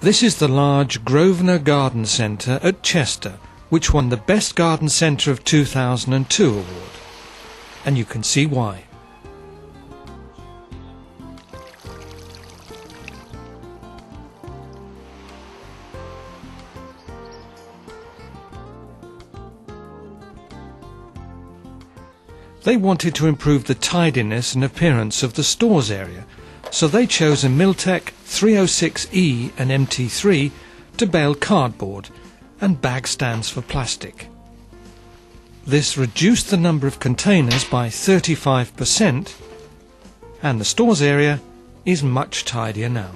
This is the large Grosvenor Garden Centre at Chester, which won the Best Garden Centre of 2002 award. And you can see why. They wanted to improve the tidiness and appearance of the stores area, so they chose a Mil-tek 306E and MT3 to bale cardboard and bag stands for plastic. This reduced the number of containers by 35%, and the stores area is much tidier now.